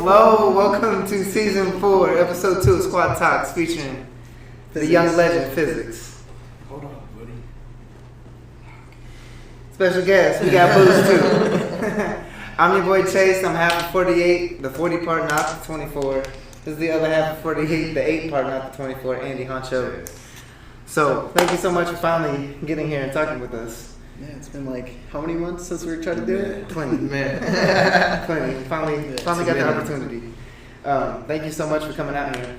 Hello, welcome to season 4, episode 2 of Squad Talks, featuring the young legend PHYSIXX. Hold on, buddy. Special guest, we got Booze too. I'm your boy Chase. I'm half of 48, the 40 part, not the 24. This is the other half of 48, the 8 part, not the 24, Andy Honcho. So, thank you so much for finally getting here and talking with us. Yeah, it's been like how many months since we were trying to do it? Plenty. Plenty. Finally got the opportunity. Thank you so much for coming out here.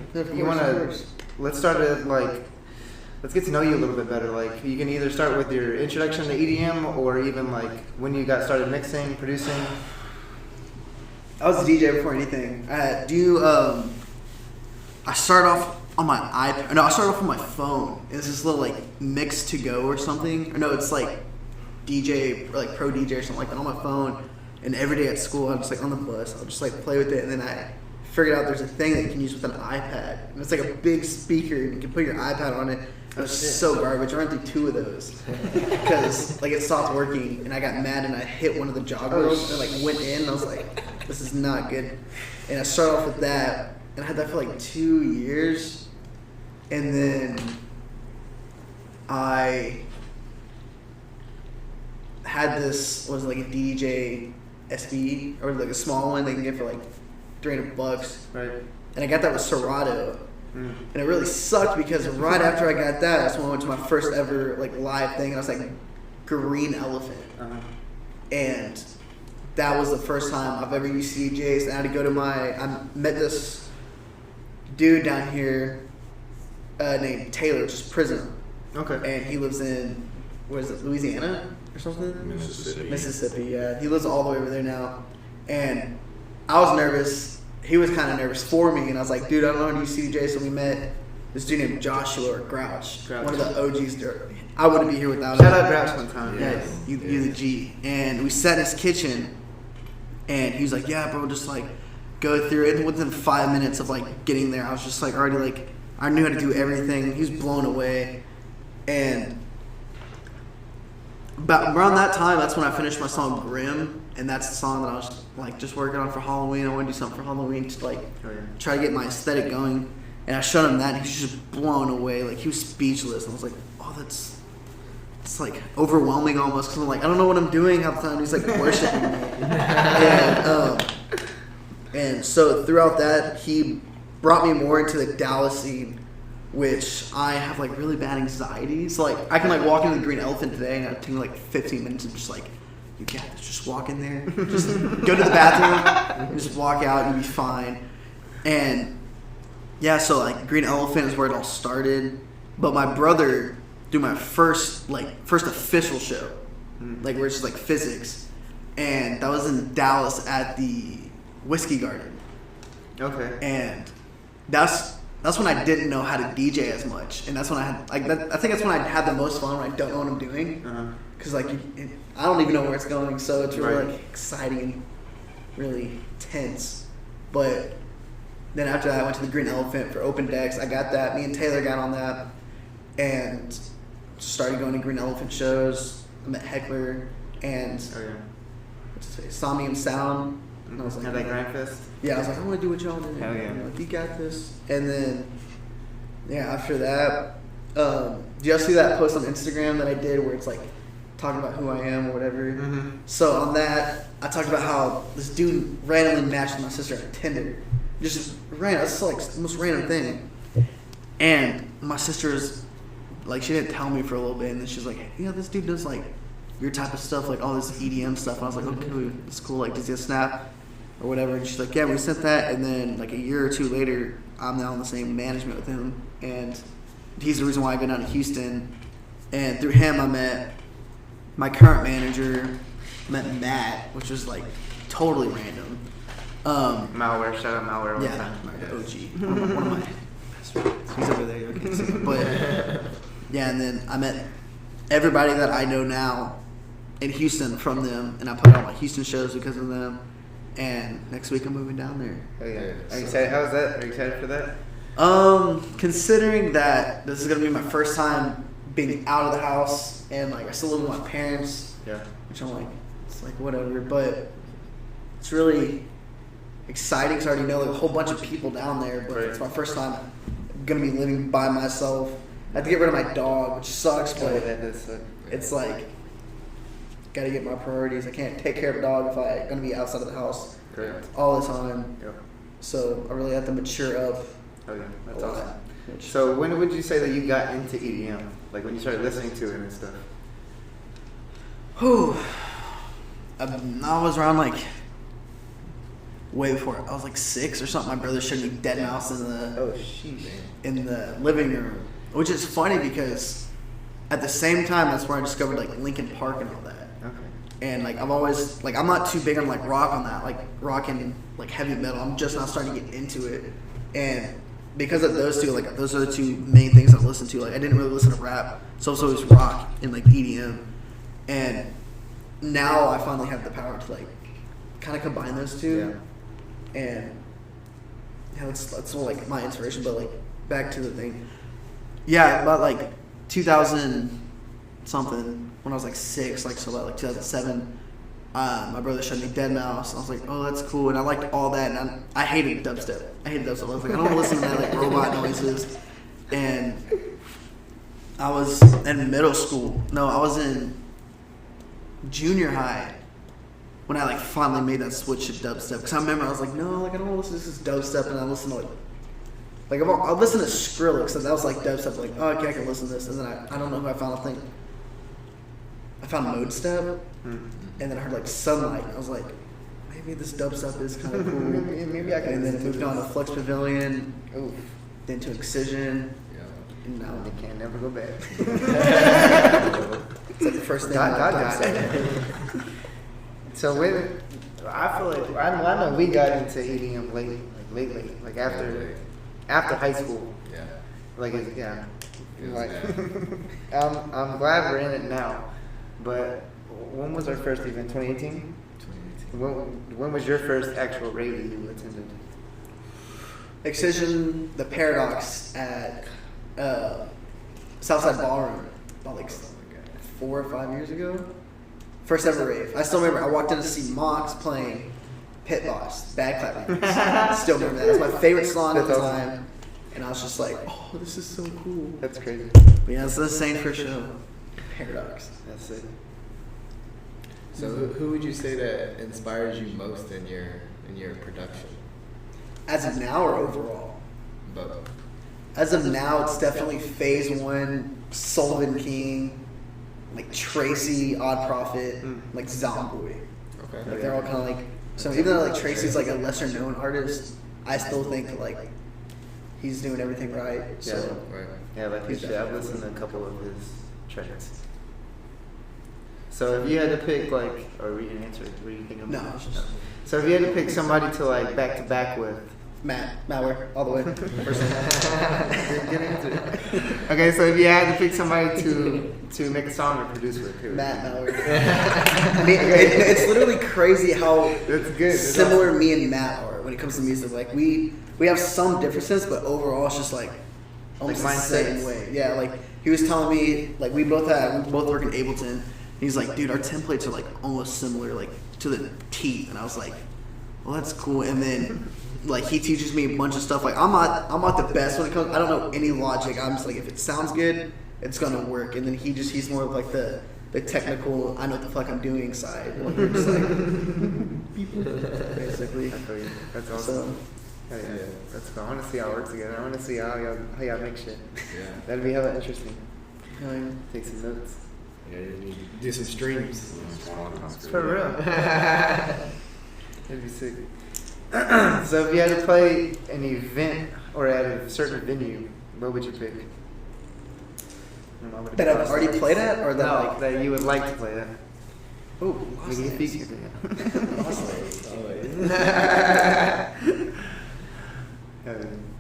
Let's start at let's get to know you a little bit better. Like, you can either start with your introduction to EDM or even like when you got started mixing, producing. I was a DJ before anything. I started off on my iPad. No, I started off on my phone. It's this little like Mix to Go or something. Or no, it's like DJ, or like Pro DJ or something like that on my phone. And every day at school, I'm just like on the bus, I'll just like play with it. And then I figured out there's a thing that you can use with an iPad. And it's like a big speaker. And you can put your iPad on it. It was so garbage. I ran through 2 of those because like it stopped working, and I got mad and I hit one of the jog ropes and like went in. And I was like, this is not good. And I started off with that, and I had that for like 2 years, and then I had this like a DJ SB or like a small one they can get for like $300, Right. and I got that with Serato. And it really sucked because right after I got that, that's when I went to my first ever like live thing. And I was like Green Elephant, and that was the first time I've ever used CDJs. And I had to go to I met this dude down here named Taylor, which is Prism. Okay. And he lives in Louisiana or something? Mississippi. Yeah. He lives all the way over there now. And I was nervous. He was kind of nervous for me, and I was like, dude, I don't know how to use CDJ. So we met this dude named Joshua or Grouch. One of the OGs. I wouldn't be here without him. Shout out Grouch one time. Yeah, you the G. And we sat in his kitchen, and he was like, yeah, bro, just like go through it. And within 5 minutes of like getting there, I was just like already like, I knew how to do everything. He was blown away. And about around that time, that's when I finished my song Grim. And that's the song that I was like just working on for Halloween. I want to do something for Halloween to like try to get my aesthetic going. And I showed him that, and he was just blown away. Like, he was speechless. And I was like, oh, it's like overwhelming almost, because I'm like, I don't know what I'm doing half the time. He's like worshiping me. And so throughout that, he brought me more into the Dallas scene, which I have like really bad anxiety. So like I can like walk into the Green Elephant today, and it'll take me like 15 minutes and just like, you got this, just walk in there, just go to the bathroom, just walk out, you'll be fine. And yeah, so like Green Elephant is where it all started. But my brother threw my first official show, like where it's just like PHYSIXX, and that was in Dallas at the Whiskey Garden. Okay. And that's when I didn't know how to DJ as much, and that's when I had like that, I think that's when I had the most fun, when I don't know what I'm doing, because like I don't even know where it's going, so it's really like exciting and really tense. But then after that, I went to the Green Elephant for open decks. I got that. Me and Taylor got on that and started going to Green Elephant shows. I met Heckler and Somnium Sound. And I was like, had that grind fest? Yeah, I was like, I want to do what y'all do. Hell yeah. Like, you got this. And then, yeah, after that, do y'all see that post on Instagram that I did where it's like talking about who I am or whatever? So on that, I talked about how this dude randomly matched with my sister on Tinder. Just random. It's like the most random thing. And my sister's like, she didn't tell me for a little bit, and then she's like, this dude does like your type of stuff, like all this EDM stuff. And I was like, okay, it's cool. Like, does he have Snap or whatever? And she's like, yeah, we sent that. And then like a year or 2 later, I'm now in the same management with him, and he's the reason why I go down to Houston. And through him, I met my current manager, met Matt, which was like totally random. Malware, shout out Malware all the time. The OG. One of my best friends. He's over there, you can't see him. But yeah, and then I met everybody that I know now in Houston from them, and I put on my Houston shows because of them. And next week I'm moving down there. Oh yeah. Are you excited? How's that? Are you excited for that? Considering that this is gonna be my first time being out of the house, and like I still live with my parents, Yeah. which I'm like, it's like whatever, but it's really exciting because I already know like a whole bunch of people down there, but it's my first time gonna be living by myself. I have to get rid of my dog, which sucks, but it's like gotta get my priorities. I can't take care of a dog if I'm gonna be outside of the house all the time. Yep. So I really have to mature up. Oh yeah, that's awesome. So when would you say that you got into EDM? Like when you started listening to it and stuff? Whew. I was around like way before. I was like 6 or something. My brother showed me Dead Mouse in the living room, which is funny because at the same time that's where I discovered like Linkin Park and all that. Okay. And like I've always like I'm not too big on like rock on that, like rock and like heavy metal. I'm just now starting to get into it, and because of those two, like those are the two main things I listen to. Like I didn't really listen to rap, so it's always rock and like EDM. And now I finally have the power to like kind of combine those two. Yeah. And yeah, that's all like my inspiration. But like back to the thing, yeah, about like 2000 something when I was like 6, like so about like 2007. My brother showed me Dead Mouse. I was like, oh, that's cool, and I liked all that. And I hated dubstep. I was like, I don't want to listen to that like robot noises. And I was in middle school. No, I was in junior high when I like finally made that switch to dubstep. Because I remember I was like, no, like I don't want to listen to this dubstep, and I listened to like I listened to Skrillex, and that was like dubstep. Like, oh, okay, I can listen to this. And then I don't know who I found. I found Mode Step, and then I heard like Sunlight, and I was like, maybe this dubstep is kind of cool. Maybe I can. And then it moved on to Flex Pavilion, then to Excision, and now they can't never go back. It's like the first thing I got. So when I feel like I know we got into EDM lately, like after high school. Yeah. Like like I'm glad we're in it now. But when was our first event? 2018? 2018. When was your first actual rave that you attended? Excision, the Paradox at Southside Ballroom, about like 4 or 5 years ago. First ever rave. I still remember. I walked in to see Mox playing Pit Boss, Bad Clap. Still remember that. It was my favorite song at the time, and I was just like, oh, this is so cool. That's crazy. But yeah, it's the same for show. Paradox. That's it. So who would you say that inspires you most in your production? As of now or overall? Both. As of now, it's definitely Phase 1, Sullivan King, like Tracy, Odd Prophet, like Zomboy. Okay. Like they're all kind of like, so even though like Tracy's like a lesser known artist, I still think that like he's doing everything right. So Right. Yeah, like you said, I've listened to a couple of his tracks. So if you had to pick like, or were you gonna answer? Were you thinking? No, it's just- So if you had to pick somebody to like back to back with. Malware, all the way. Good answer. Okay, so if you had to pick somebody to make a song or produce with, who? Matt Malware. It's literally crazy how That's good. That's similar awesome. me and Matt are when it comes to music. Like we have some differences, but overall it's just like almost Like the same mindsets. way. Yeah, like he was telling me, like we both work in Ableton. He's like, dude, our templates are like almost similar, like to the T. And I was like, well, that's cool. And then like he teaches me a bunch of stuff. Like I'm not the best when it comes. I don't know any Logic. I'm just like, if it sounds good, it's gonna work. And then he's more of like the technical, I know what the fuck I'm doing side. Like, we're just like basically. I feel you. That's awesome. So Yeah. That's cool. I want to see how it works together. I want to see how y'all make shit. Yeah. That'd be hella interesting. um, Take some notes. Yeah, you need to do some streams. For real. That'd be sick. So if you had to play an event or at a certain venue, what would you pick? that I've already played at, or that No, like that you would like to play at. oh, We can speak.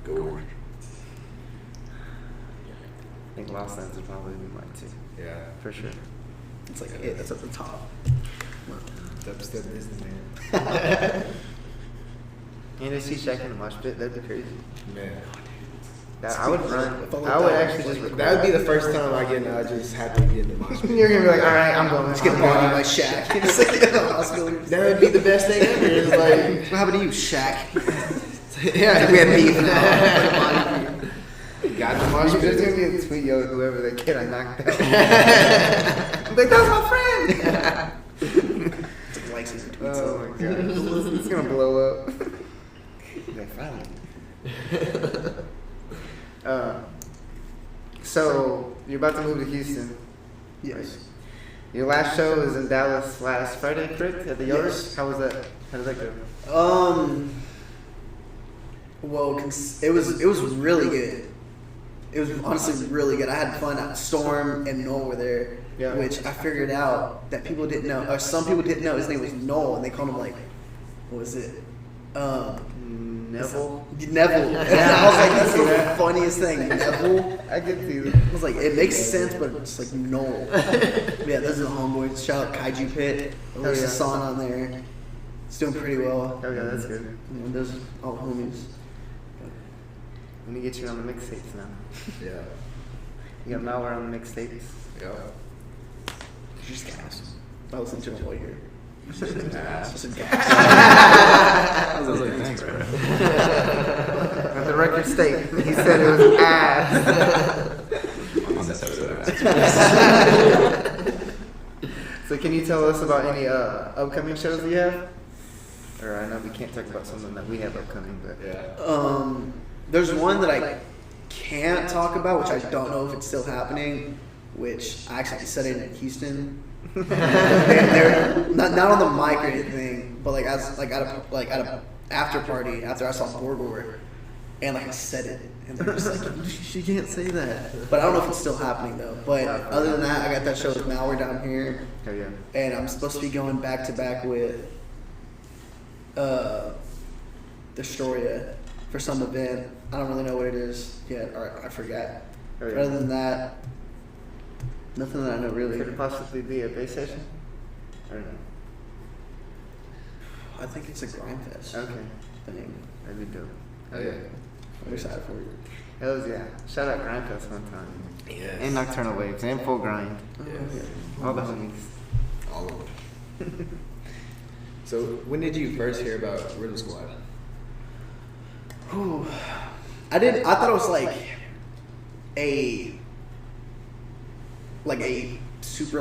Go on. I think Lost Lands would probably be mine too, Yeah. for sure. It's like it's at the top. Dubstep Disneyland. And they see Shaq in the mosh pit, that'd be crazy. Man. I would run. If I I would looked actually down, just record. That would be the first time I get I just happy to get in the mosh pit. You're gonna be like, all right, I'm going. Just get bodied by Shaq. It's like in the hospital. That would be the best thing ever. It's like, What happened to you, Shaq? yeah, We had beef now. got the mosh There's pit. gonna be a tweet, yo, whoever that kid I knocked out. I'm like, that was my friend. It's like likes and tweets. Oh my god, it's gonna blow up. Like, finally. So you're about to move to Houston. Yes. Your last show was in Dallas last Friday, correct? At the Yard? Yes. How was that? How did that go? Well, it was really good. It was honestly really good. I had fun. Storm and Noel were there, Yeah. which I figured out that people didn't know, or some people didn't know his name was Noel, and they called him like, what was it? Neville? Neville. And I was like, that's the funniest thing, Neville. I can see that. I was like, it makes sense, but it's like Noel. Yeah, those are the homeboys. Shout out Kaiju Pit. There's yeah. a song on there. It's doing pretty well. Oh yeah, that's good. Yeah, those are all homies. Let me get you on the mixtapes now. Yeah. You got malware on the mixtapes. Yeah. Just gas. I listen to it all year. Ass. Just gas. I was like, thanks, bro. Let the record state, he said it was ass. On this episode of So can you tell us about any upcoming shows you have? Or I know we can't talk about something that we have upcoming, but Yeah. There's one that I can't talk about, which I don't know if it's still happening, which I actually said it in Houston. And they're not on the mic or anything, but at a after party after I saw Borgor, and I said it, and they're just like, she can't say that. But I don't know if it's still happening though. But other than that, I got that show with Malware down here, oh yeah. and I'm supposed to be going back to back with Destroya for some event. I don't really know what it is yet, or I forgot. Oh, yeah. But other than that, nothing that I know really. Could it possibly be a bass session? Or no? I think it's a grind fest Okay, thing. that'd be dope. Oh yeah. I'm excited for you. Hells yeah. Shout out Grindfest one time. Yes. And Nocturnal Waves and Full Grind. Yes. All the homies. All of them. So when did you first hear about Rhythm Squad? Whew. I thought it was like a super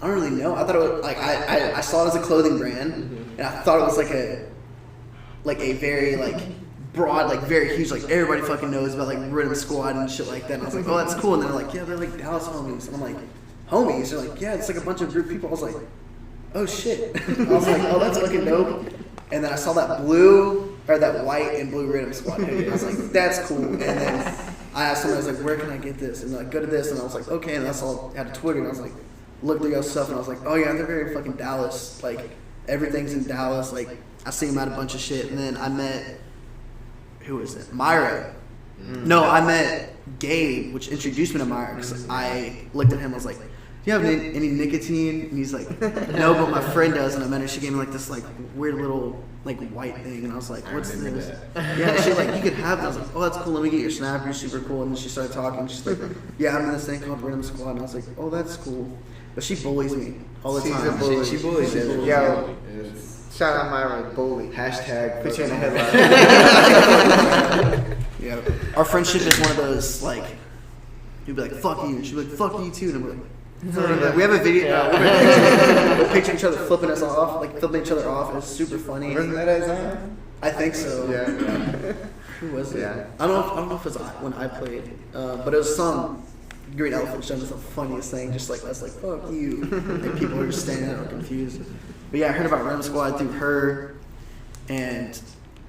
I don't really know. I thought it was I saw it as a clothing brand, and I thought it was like a very broad, very huge, everybody fucking knows about Rhythm Squad and shit like that. And I was like, oh, that's cool. And they're like, yeah, they're Dallas homies. And I'm like, homies? They're like, yeah, it's a bunch of group people. I was like, oh shit. I was like, oh, that's fucking dope. And then I saw that that white and blue Rhythm Squad hoodie. I was like, that's cool. And then I asked somebody, I was like, where can I get this? And they're like, go to this. And I was like, okay. And that's all I had a Twitter. And I was like, look through your stuff. And I was like, oh yeah, they're very fucking Dallas. Everything's in Dallas. I see them at a bunch of shit. And then I met, who was it? Myra. No, I met Gabe, which introduced me to Myra. Because I looked at him, I was like, do you have any nicotine? And he's like, no, but my friend does. And I met her, she gave me this weird little white thing. And I was like, what's remember this? that. Yeah, she's like, you could have that. I was like, oh, that's cool. Let me get your snap. You're super cool. And then she started talking. She's like, yeah, I'm in this thing called Rhythm Squad. And I was like, oh, that's cool. But she bullies me all the She's time. a bully. She bullies everyone. Yo. It's Shout out Myra, bully. hashtag Put you in a headline. headline. Yeah. Our friendship is one of those, you'd be like, fuck you. And she'd be like, fuck you too. And I'm like, we have a video. We picture each other flipping us off, flipping each other off. It's super funny. Wasn't that at Zion? I think so. Yeah. Who was it? Yeah. I don't know if it was when I played, but it was some Green Elephant show. It's the funniest thing. Just us, fuck you. And people are just standing there confused. But yeah, I heard about Rhythm Squad through her, and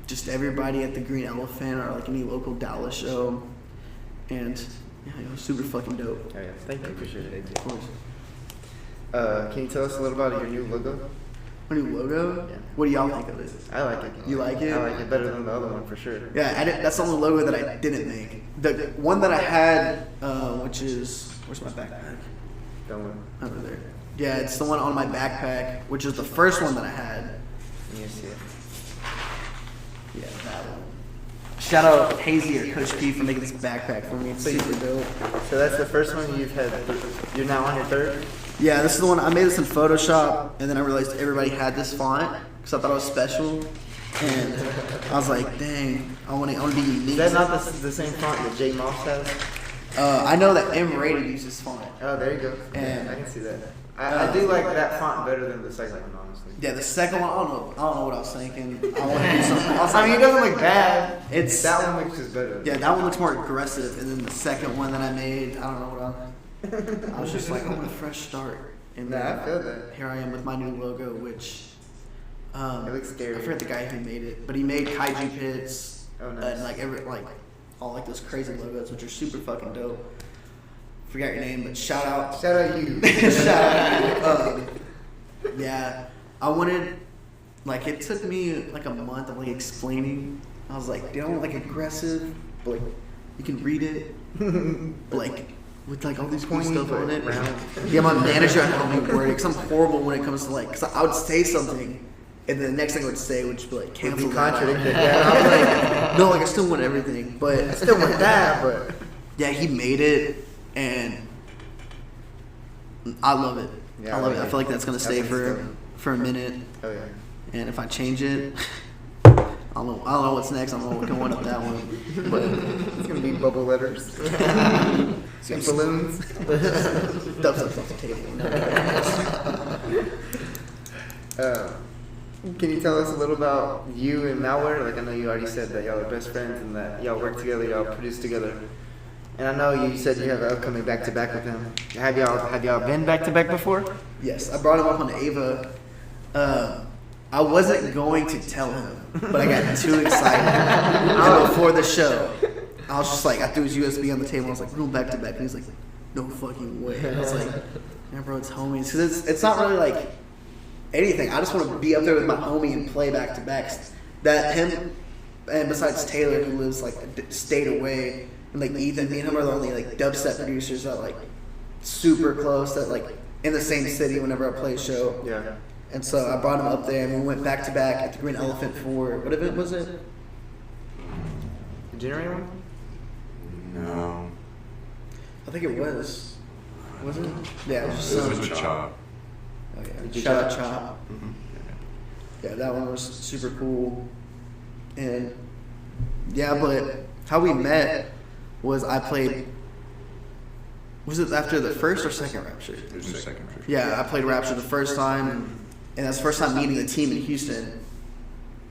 just everybody at the Green Elephant or any local Dallas show, and yeah, it was super fucking dope. Oh, yeah. Thank you for sharing. Of course. Can you tell us a little about your new logo? Our new logo? Yeah. What do y'all think of it? I like it. You like it? I like it better than the other one for sure. Yeah, that's the only logo that I didn't make. The one that I had, which is, where's my backpack? That one. Over there. Yeah, it's the one on my backpack, which is the first one that I had. You see it. Yeah, that one. shout out Hazy or Coach P for making this backpack for me. It's super dope. So that's the first one you've had. You're now on your third. Yeah, this is the one. I made this in Photoshop, and then I realized everybody had this font because I thought it was special. And I was like, dang, I want to be unique. Is that not the same font that J Moss has? I know that M Rated uses font. Oh, there you go. And I can see that. I do like that font better than the second one, honestly. Yeah, the second one, I don't know what I was thinking. I want to do something. I mean, it doesn't look bad. It's that one looks just better. Yeah, that one looks more aggressive, and then the second one that I made, I don't know what I was just like, I want a fresh start. And Nah, I feel that. Here I am with my new logo, which it looks scary. I forget the guy who made it, but he made kaiju pits nice. and all like those crazy logos, which are super fucking dope. Forgot your name, but shout out you. shout out you. Yeah, I wanted, like, it took me like a month of like explaining. I was like, dude, I want like aggressive, but like you can read it, like with like all these cool stuff on it. Yeah, my manager helped me word it because I'm horrible when it comes to like, because I would say something. And then the next thing I would say would just be like, cancel that. Contradicted. Yeah, I was like, no, like I still want everything, but I still want that, but yeah, he made it, and I love it. Yeah, I love it. I feel like that's gonna stay definitely for a minute. Oh yeah. And if I change it, I don't know what's next. I don't know what can one up that one. But it's gonna be bubble letters. And balloons. Stuff off the table. Can you tell us a little about you and Malware? Like, I know you already said that y'all are best friends and that y'all work together, y'all produce together. And I know you said you have an upcoming back-to-back with him. Have y'all been back-to-back before? Yes, I brought him up on Ava. I wasn't going to tell him, but I got too excited. And before the show, I was just like, I threw his USB on the table. I was like, we're going back-to-back. And he's like, no fucking way. I was like, yeah, bro, it's homies. Because it's not really like anything. I just want to be up there with my homie and play back-to-backs. That him, and besides Taylor, who lives like a state away, and like Ethan, me and him are the only like dubstep producers that like super close, that like in the same city whenever I play a show. Yeah. And so I brought him up there, and we went back-to-back at the Green Elephant for, what event was it? The January one? No. I think it was. Was it? Yeah, it was just This some. was with Chop. Oh yeah, Did you shout out chop? Chop. Yeah, that one was super cool. And yeah, but how we met was I played. Was it after the first or second Rapture? It was the second version. Yeah, I played Rapture the first time, and that's the first time meeting the team in Houston.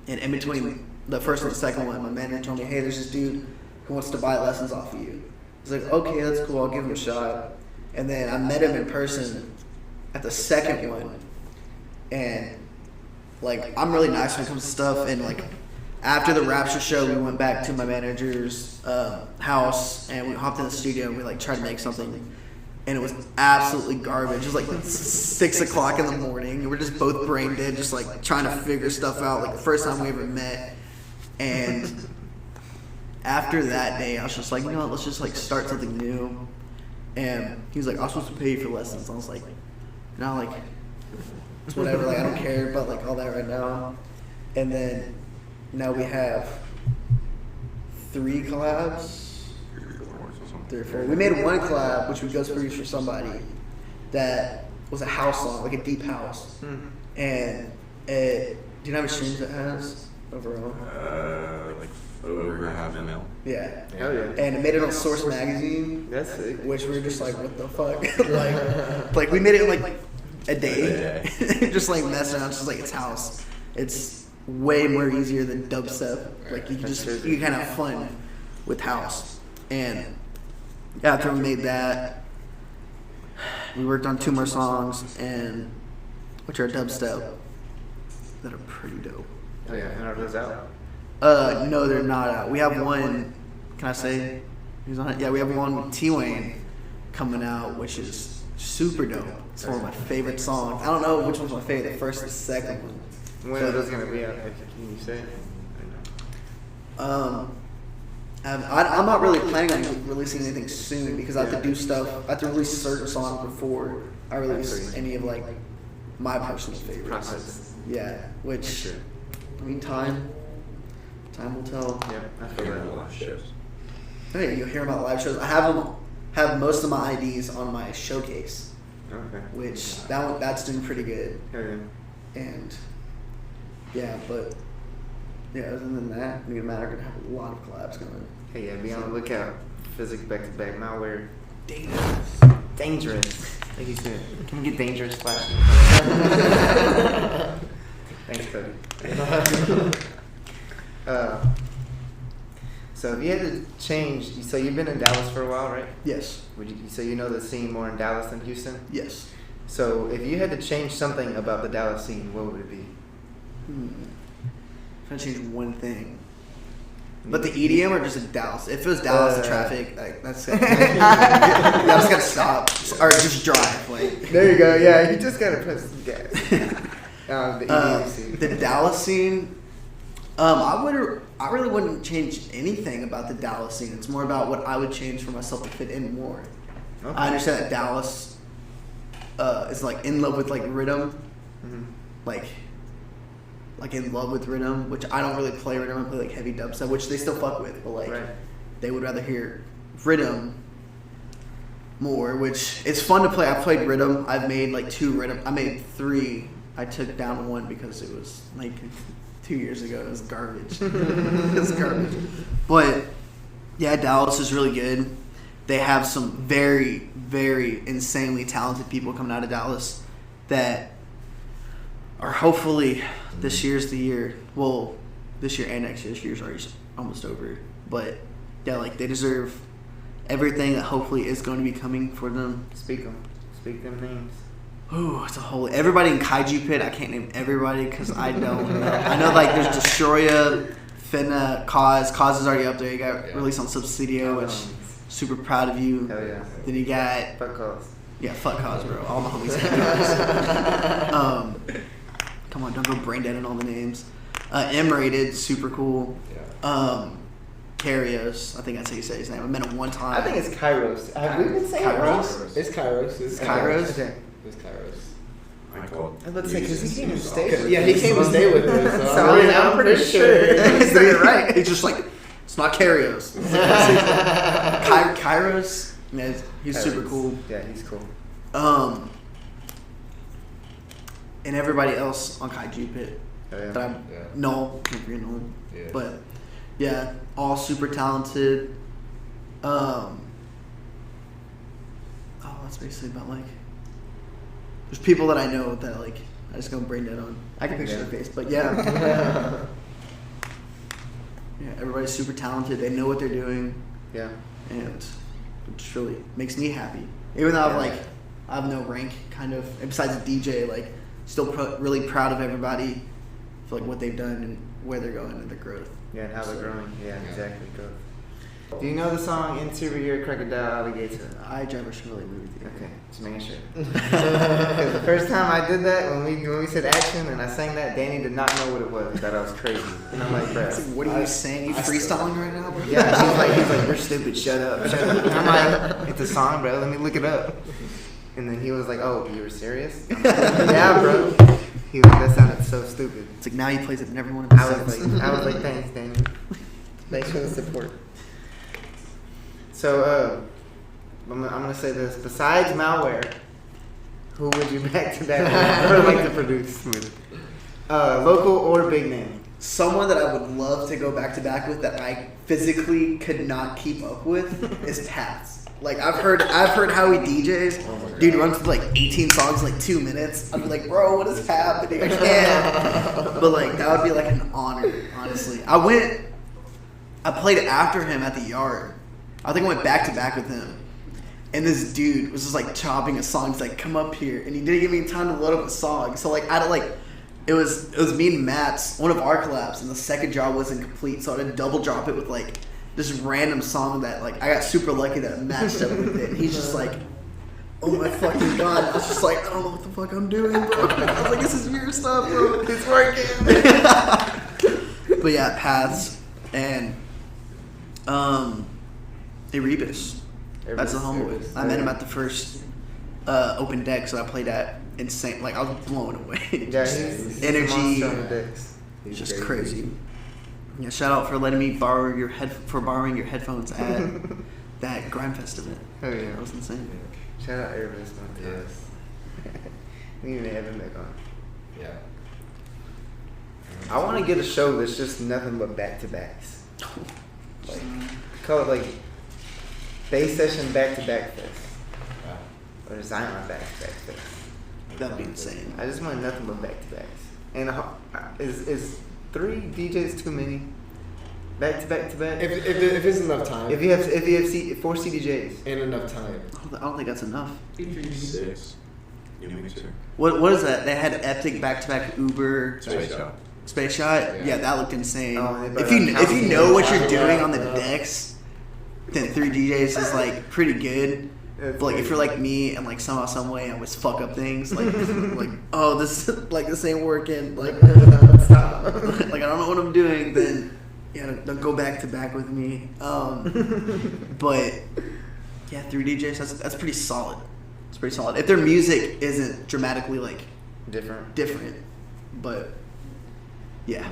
And in between the first and the second one, my manager told me, hey, there's this dude who wants to buy lessons off of you. I was like, okay, that's cool, I'll give him a shot. And then I met him in person at the second one. And like, I'm really nice when it comes to stuff. And like, after the Rapture show, we went back to my manager's house, and we hopped in the studio, and we like tried to make something. And it was absolutely garbage. It was like 6 o'clock in the morning. We're just both brain dead, just like trying to figure stuff out. Like the first time we ever met. And after that day, I was just like, you know what, let's just like start something new. And he was like, I was supposed to pay you for lessons. I was like, no, like, it's whatever, like I don't care about like all that right now. And then now we have 3 collabs. 3 or 4. We made one collab, which we ghost produced for somebody, that was a house song, like a deep house. And it, do you know how many streams it has overall? Like over half a mil. Yeah. Hell yeah. And it made it on Source Magazine, That's sick. which we were just like, what the fuck? like we made it in like a day. Just like messing around, just like it's house. It's way more easier than dubstep. Like you can you can have fun with house. And after we made that, we worked on 2 more songs, and which are dubstep that are pretty dope. Oh yeah, and are those out? No, they're not out. We have one. Can I say who's on it? Yeah, we have one with T-Wayne coming out, which is super dope. It's one of my favorite songs. I don't know which one's my favorite, the first or the second one. When are those gonna be out? Can you say? I'm not really planning on releasing anything soon because I have to do stuff. I have to release certain songs before I release any of like my personal favorites. Process. Yeah, which I mean, time. Time will tell. Yeah, I feel Figure that. out live shows. Oh yeah, you'll hear about live shows. I have most of my IDs on my showcase, Okay. which that's doing pretty good. Hell yeah. And yeah, but yeah, other than that, me and Matt are gonna have a lot of collabs coming. Hey, yeah, be on the lookout. PHYSIXX back-to-back malware. Dangerous. Dangerous. Like you said. Can we get dangerous flash? Thanks, Cody. So if you had to change, so you've been in Dallas for a while, right? Yes. So you know the scene more in Dallas than Houston? Yes. So if you had to change something about the Dallas scene, what would it be? If I change one thing. But the EDM or just in Dallas? If it was Dallas, the traffic, like, that's I just gotta stop or just drive. Like There you go. Yeah, you just gotta put some gas. The EDM scene. The Dallas scene. I really wouldn't change anything about the Dallas scene. It's more about what I would change for myself to fit in more. Okay. I understand that Dallas is like in love with like rhythm, Mhm. like in love with rhythm, which I don't really play rhythm. I play like heavy dubstep, which they still fuck with, but like Right. they would rather hear rhythm more, which it's fun to play. I played rhythm. I've made like 2 rhythm. I made 3. I took down 1 because it was like 2 years ago. It was garbage. It was garbage. But yeah, Dallas is really good. They have some very, very insanely talented people coming out of Dallas that are hopefully this year's the year. Well, this year and next year. This year's already almost over. But yeah, like they deserve everything that hopefully is going to be coming for them. Speak them. Speak them names. Ooh, it's a whole everybody in Kaiju Pit. I can't name everybody because I don't know. I know like there's Destroya, Finna, Cause is already up there. You got released on Subsidio, which super proud of you. Hell yeah. Then you got Fuck calls. yeah, fuck Cause, bro. All my homies hate Cause. Come on, don't go brain dead in all the names. M-Rated, super cool. Yeah. Karios, I think that's how you say his name. I met him one time. I think it's Kairos. Have we been saying it wrong? Kairos? It's Kairos. It's Kairos? Okay. It's Kairos. I called. I was about to say, because he came to stay with Yeah, he came to stay with us. So, So I'm pretty sure. He said it right. He's just like, it's not Karios. Kairos, yeah, he's super cool. Yeah, he's cool. And everybody else on Kaiju Pit Oh, yeah. that I Yeah. know, can't forget no one. Yeah. But yeah, all super talented. Oh, that's basically about like. There's people that I know that like I just go brain dead on. I can picture Yeah. their face, but yeah. Yeah, everybody's super talented. They know what they're doing, Yeah. and it just really makes me happy. Even though Yeah. I have no rank, kind of. And besides the DJ, like, still really proud of everybody for like what they've done and where they're going and their growth. Yeah, and how they're growing. Yeah, Yeah. exactly. Growth. Do you know the song Interior Crocodile Alligator? I drive a Chevrolet movie theater. Okay, just making sure. Because the first time I did that, when we said action and I sang that, Danny did not know what it was. He thought I was crazy. And I'm like, It's bruh. like, what are you saying? You freestyling right now, bro? Yeah, he's like, you're stupid, shut up, shut up. And I'm like, it's a song, bro, let me look it up. And then he was like, oh, you were serious? I'm like, yeah, bro. He was like, that sounded so stupid. It's like now he plays it in every one of his I was songs. like, thanks, Danny. Thanks for the support. So, I'm gonna say this. Besides malware, who would you back to back with or like to produce with? Local or big name? Someone that I would love to go back to back with that I physically could not keep up with is PHYS. Like I've heard how he DJs. Oh my God. Dude runs through like 18 songs in like 2 minutes. I'd be like, bro, what is happening? I can't. But like that would be like an honor, honestly. I played after him at the Yard. I think I went back to back with him. And this dude was just like chopping a song. He's like, come up here. And he didn't give me time to load up a song. So like I had to like it was me and Matt's one of our collabs, and the second job wasn't complete, so I had to double drop it with like this random song that like I got super lucky that matched up with it. And he's just like, oh my fucking god! I was just like, I don't know what the fuck I'm doing, bro. I was like, this is your stuff, bro. It's working. But yeah, Paths and Erebus. That's the homeboy. I met him at the first open deck, so I played at insane. Like I was blown away. Yeah, Just he's energy. monster on the decks. It's just crazy. Yeah, shout out for letting me borrowing your headphones at that Grindfest event. Oh yeah, That was insane. shout out everybody this month. Yes. We need to have him back on. Yeah. I want to get a show that's just nothing but back to backs. Like call it like bass session back to back fest Wow. or Zion back to back fest. That'd be insane. I just want nothing but back to backs. And is 3 DJs too many? Back to back to back. If it's enough time. If you have 4 CDJs. and enough time. I don't think that's enough. PHYSIXX. New mixer. What is that? They had Epic back-to-back Uber Space Shot. Space Shot. Yeah. Yeah, that looked insane. Oh, they If brought you out know what you're Calvin. doing on the decks, then 3 DJs is like pretty good. That's But like if good. you're like me and like somehow some way I always fuck up things like oh this ain't working like Stop. like I don't know what I'm doing, then yeah, don't go back to back with me. But yeah, 3 DJs that's pretty solid. It's pretty solid. If their music isn't dramatically like Different. but yeah.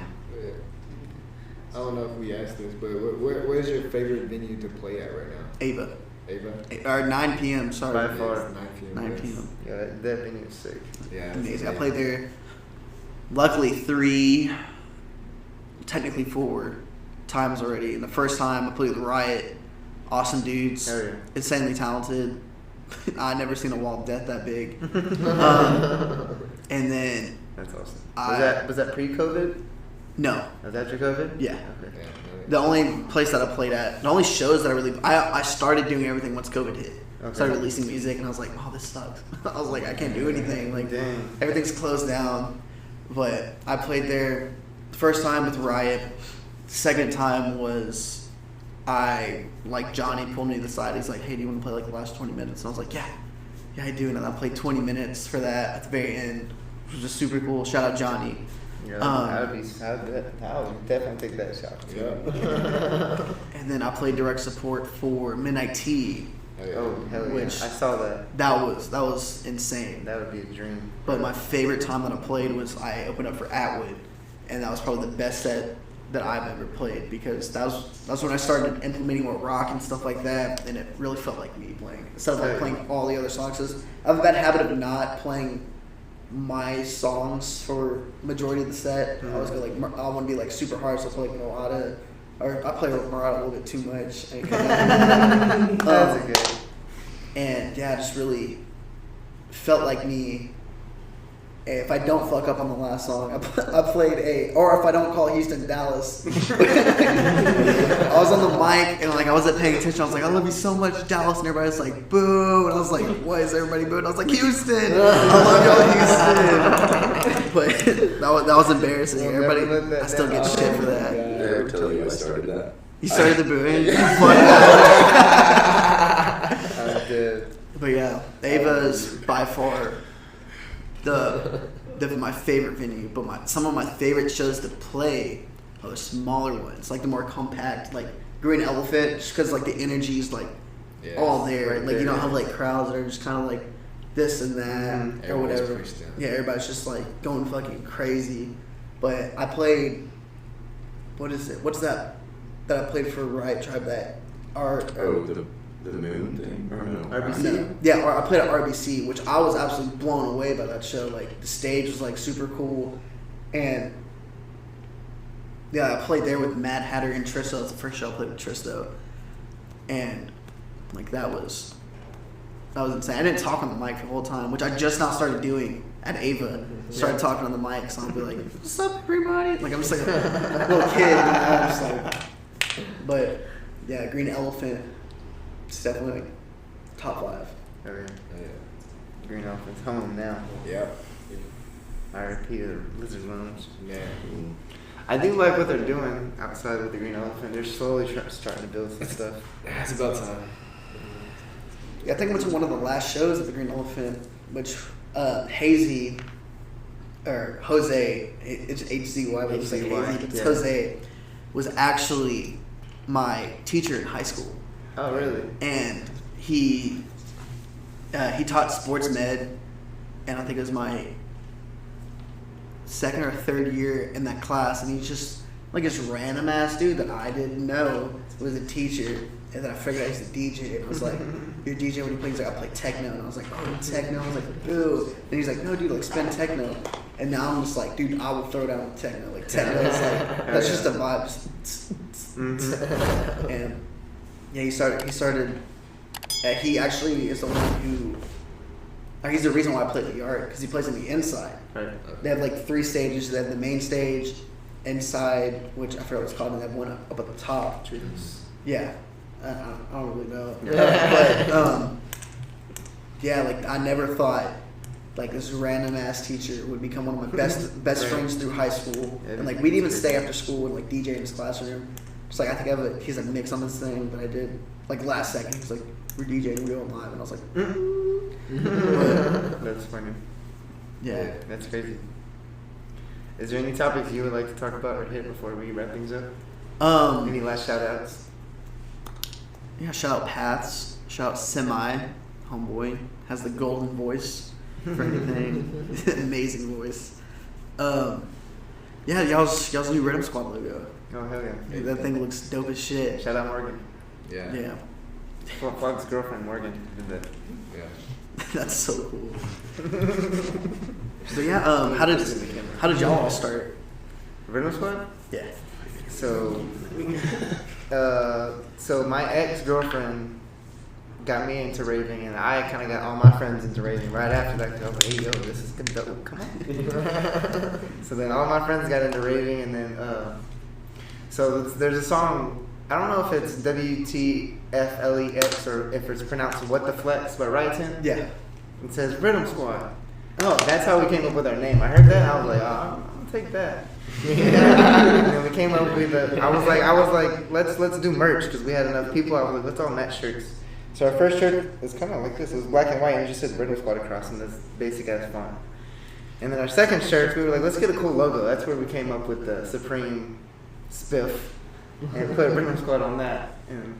I don't know if we asked this, but where's your favorite venue to play at right now? Ava. Ava? Or 9 p.m. Sorry. By Yeah, far. it's 9 p.m. 9 yes. p.m. Yeah, that venue is sick. Yeah. it's Amazing. I played there. Luckily, 3, technically 4 times already. And the first time I played with Riot, awesome dudes, Hell yeah. insanely talented. I'd never seen a wall of death that big. And then That's awesome. I- Was that pre-COVID? no, Was that after COVID? yeah. Okay. Yeah, The only place that I played at, the only shows that I started doing everything once COVID hit. Okay. Started releasing music, and I was like, oh, this sucks. I was like, I can't do anything. Like, Dang. everything's closed down. But I played there the first time with Riot. Second time was Johnny pulled me to the side. He's like, hey, do you want to play like the last 20 minutes? And I was like, yeah, I do. And then I played 20 minutes for that at the very end, which was just super cool. Shout out Johnny. Yeah, I would definitely take that shot. Yeah. And then I played direct support for Midnight Tea. Oh hell yeah! Which- I saw that. That was insane. That would be a dream. But my favorite time that I played was I opened up for Atwood, and that was probably the best set that I've ever played because that's when I started implementing more rock and stuff like that, and it really felt like me playing instead of like playing all the other songs. 'Cause I have a bad habit of not playing my songs for majority of the set. I always go like I want to be like super hard, so I play like Murata, or I play Murata a little bit too much. That's a good. And yeah, just really felt like me. If I don't fuck up on the last song, I played or if I don't call Houston Dallas. I was on the mic and like I wasn't paying attention. I was like, I love you so much, Dallas, and everybody was like, boo. And I was like, why is everybody booing? I was like, Houston, I love y'all, Houston. But that was embarrassing. We'll never let Everybody, that I still down. get shit for that. Did I ever tell you I started that? You started the booing. I did. But yeah, Ava is by far my favorite venue. But some of my favorite shows to play are the smaller ones, like the more compact, like Green Elephant, just because like the energy is like Yes. all there. Right Like you don't there. have like crowds that are just kind of like this and that or Everybody's whatever. pushed in. Yeah, everybody's just like going fucking crazy. But I played. What is it? What's that I played for Riot Tribe that are. Oh, the moon thing? Or no? RBC? No. Yeah, or I played at RBC, which I was absolutely blown away by that show. Like the stage was like super cool, and yeah, I played there with Mad Hatter and Tristo. That's the first show I played with Tristo, and like that was insane. I didn't talk on the mic the whole time, which I just now started doing at Ava. Started talking on the mic, so I'll be like, "What's up, everybody?" Like I'm just like a little kid, you know? I'm just like, but yeah, Green Elephant. It's definitely like top 5. Oh, yeah. Yeah. Green Elephant's home now. Yeah. RIP to the Lizard Lounge. Yeah. I do like what they're doing outside with the Green Elephant. They're slowly starting to build some stuff. It's about time. Yeah, I think I went to one of the last shows at the Green Elephant, which Hazy, or Jose, it's HZY, but it's like HZY, Hazy, but it's yeah. Jose, was actually my teacher in high school. Oh, really? And he taught sports med, and I think it was my second or third year in that class, and he's just like this random ass dude that I didn't know was a teacher, and then I figured out he's a DJ, and I was like, "You're a DJ when you play?" He's like, "I play techno," and I was like, "Oh, techno." I was like, "Ew," and he's like, "No, dude, like spin techno," and now I'm just like, "Dude, I will throw down with techno." Like techno is like that's just a vibe. And yeah, he started. He actually is the one who. He's the reason why I play the yard because he plays on the inside. Right. They have like 3 stages. They have the main stage, inside, which I forgot what it's called, and they have one up at the top. Yeah, I don't really know. But yeah, like I never thought like this random ass teacher would become one of my best friends through high school, and like we'd even stay after school and like DJ in his classroom. Just like I think he's a mix on this thing that I did like last second. He's like, "We're DJing, we're going live," and I was like, That's funny. yeah. That's crazy. Is there any topics you would like to talk about or hit before we wrap things up? Any last shout outs? Yeah, shout out Pats. Shout out Semi. Homeboy. Has the golden voice for anything. Amazing voice. Yeah, y'all's new Rhythm Squad logo. Oh, hell yeah. Dude, that thing looks dope as shit. Shout out Morgan. Yeah. Yeah. Flog's girlfriend, Morgan, did that. Yeah. That's so cool. So yeah, how did y'all all start? Rhythm Squad? Yeah. So my ex-girlfriend got me into raving, and I kind of got all my friends into raving right after that. 'Cause I was like, "Hey, yo, this is good dope. Come on." So then all my friends got into raving, and then so there's a song. I don't know if it's WTFLEX or if it's pronounced What the Flex by Ryton. Yeah. It says Rhythm Squad. Oh, that's how we came up with our name. I heard that, and I was like, "Oh, I'm gonna take that." And then we came up with I was like, let's do merch because we had enough people. I was like, let's all match shirts. So our first shirt was kind of like this. It was black and white, and it just said Rhythm Squad across in this basic ass font. And then our second shirt, we were like, let's get a cool logo. That's where we came up with the Supreme Spiff and put Rhythm Squad on that and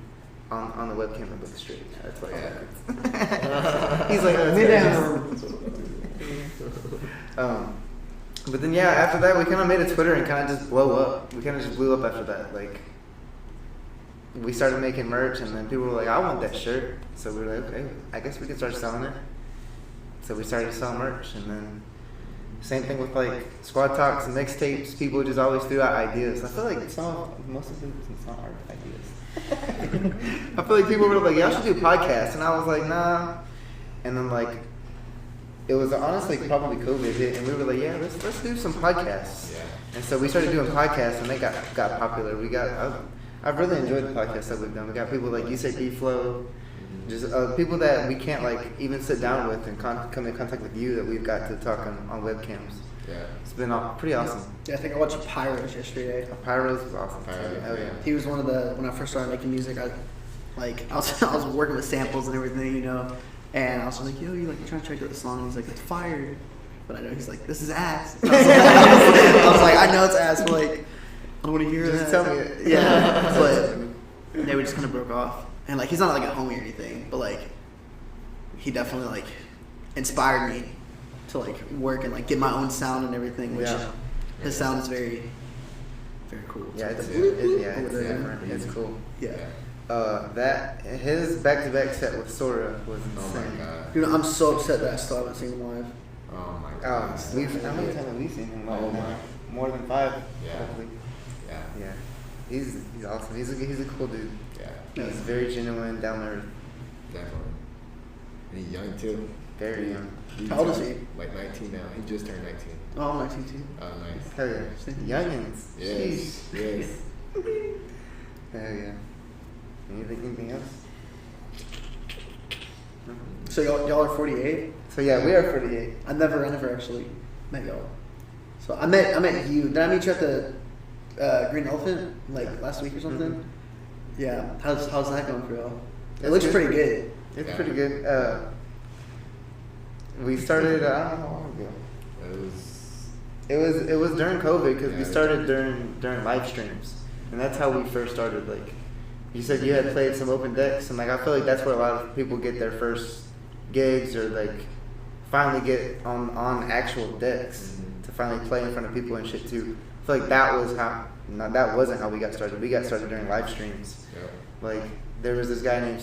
on the webcam it looks straight. That's why. He's like, "Me down." But then yeah, after that we kind of made a Twitter and kind of just blow up. We kind of just blew up after that. Like we started making merch, and then people were like, "I want that shirt." So we were like, "Okay, I guess we can start selling it." So we started to sell merch, and then same thing with like squad talks and mixtapes. People just always threw out ideas. I feel like most of it's not our ideas. I feel like people were like, "Y'all should do podcasts," and I was like, "Nah." And then like. It was honestly probably COVID hit, and we were like, "Yeah, let's do some podcasts." Yeah. And so we started doing podcasts, and they got popular. I've really enjoyed the podcasts that we've done. We got people like you say D-Flow, just people that we can't like even sit down with and come in contact with you that we've got to talk on webcams. Yeah. It's been pretty awesome. Yeah, I think I watched Pyros yesterday. Pyros was awesome. Pyros, Hell yeah. He was one of when I first started making music, I was working with samples and everything, you know. And I was like, "Yo, you trying to check out the song?" And he's like, "It's fire." But I know he's like, "This is ass." I was like, "I know it's ass, but like, I don't want to hear Just that." tell me it. Yeah. But yeah, we just kind of broke off. And like, he's not like a homie or anything, but like, he definitely like inspired me to like work and like get my own sound and everything. Which his sound is very, very cool. Yeah, it's Yeah. different. It's cool. Yeah. That his back-to-back set with Sora was insane. Oh my god. Dude, I'm so upset that I still haven't seen him live. Oh my god. How many times have we seen him live? Oh my. More than 5. Yeah. Hopefully. Yeah. Yeah. He's awesome. He's a cool dude. Yeah. He's very genuine, down to earth, Definitely. And he's young too. very young. How old is he? Like 19 now. He just turned 19. Oh, I'm 19 too. Oh, nice. Hell yeah. Youngins. Yes. Yes. Hell yeah. Anything else? So y'all are 48. So yeah, we are 48. I never actually met y'all. So I met you. Did I meet you at the Green Elephant like last week or something? Yeah. How's that going for y'all? It looks good. pretty good. It's pretty good. We started. I don't know how long ago. It was during COVID because we started during live streams, and that's how we first started. Like you said, you had played some open decks, and like I feel like that's where a lot of people get their first gigs or like finally get on actual decks to finally play in front of people and shit too. I feel like that was how. Not, that wasn't how we got started. We got started during live streams. Yeah. Like there was this guy named.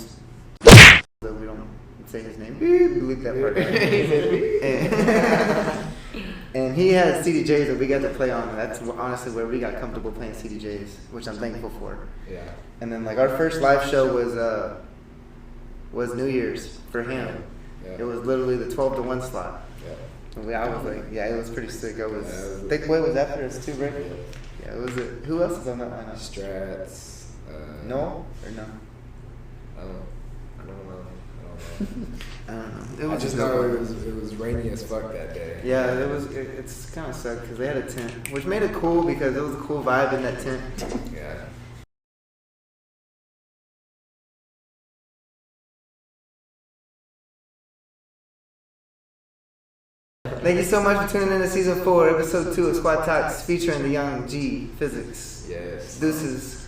So we don't say his name. Bleep that part out. And he had CDJs that we got to play on. And that's honestly where we got comfortable playing CDJs, which I'm thankful for. Yeah. And then like our first live show was New Year's for him. Yeah. It was literally the 12 to 1 slot. Yeah. I was like, yeah, it was pretty sick. Thick Boy was after us too, right? Yeah, it was it. Who else is on that lineup? Strats. No or no? I don't know. I don't know. It I was just know it was rainy as fuck that day. Yeah, it was. It's kind of sucked because they had a tent, which made it cool because it was a cool vibe in that tent. Yeah. Thank you so much for tuning in to season 4, episode 2 of Squad Talks featuring the young G PHYSIXX. Yes. Deuces.